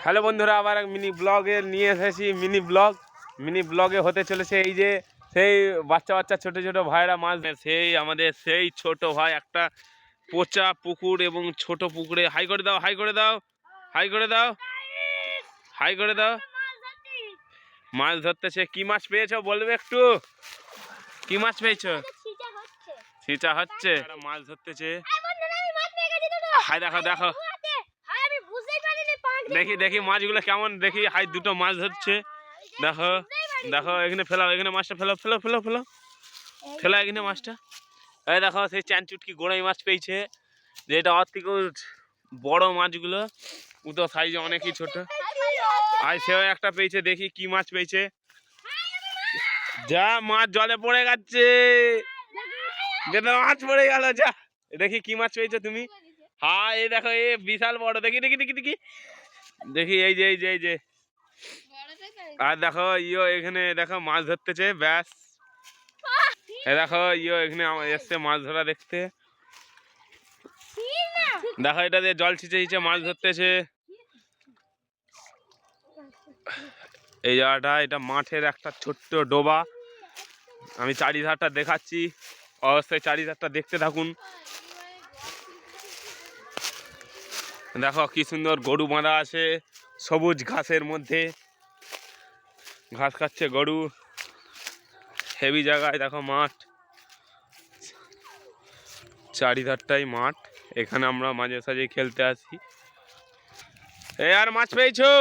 Hello বন্ধুরা, আবার এক মিনি ব্লগে নিয়ে এসেছি। মিনি ব্লগে হতে চলেছে এই যে সেই বাচ্চা বাচ্চা ছোট ছোট ভাইরা মাছ, সেই আমাদের সেই ছোট ভাই একটা পচা পুকুর এবং ছোট পুকুরে হাই করে দাও, হাই করে দাও, হাই করে দাও, হাই করে দাও। মাছ ধরতেছে। কি মাছ পেয়েছো বলবে একটু? কি মাছ পেয়েছো? ছিটা হচ্ছে, মাছ ধরতেছে। হাই দেখো দেখো, দেখি দেখি মাছগুলো কেমন, দেখি। হাই দুটো মাছ ধরছে, দেখো দেখো। এখানে ফেলাও, এখানে মাছটা ফেলো ফেলো ফেলো ফেলো ফেলা এখানে মাছটা। এই দেখো সেই চ্যান চুটকি গোড়াই মাছ পেয়েছে, যেটা ওর থেকে বড় মাছগুলো উতো সাইজে অনেকই ছোট। আর সেও একটা পেয়েছে, দেখি কি মাছ পেয়েছে। যা মাছ জলে পড়ে যাচ্ছে, মাছ পড়ে গেল। যা দেখি কি মাছ পেয়েছো তুমি। হ্যাঁ এই দেখো, এ বিশাল বড়। দেখি দেখি দেখি দেখি দেখি, এই যে এই যে এই যে। আর দেখো ইয়ো এখানে দেখো মাছ ধরতেছে, ব্যাস। এ দেখো ইয়ো এখানে এসছে মাছ ধরা দেখতে। দেখো এটা দিয়ে জল ছিঁচে ছিঁচে মাছ ধরতেছে। এই জায়গাটা, এটা মাঠের একটা ছোট্ট ডোবা। আমি চারিধারটা দেখাচ্ছি, অবশ্যই চারিধারটা দেখতে থাকুন। দেখো কি সুন্দর গরু বাঁধা আছে সবুজ ঘাসের মধ্যে, ঘাস খাচ্ছে গরু। হেভি জায়গায় দেখো মাঠ, চারিধারটাই মাঠ। এখানে আমরা মাঝে সাঝে খেলতে আসি। এই আর মাছ পেয়েছো?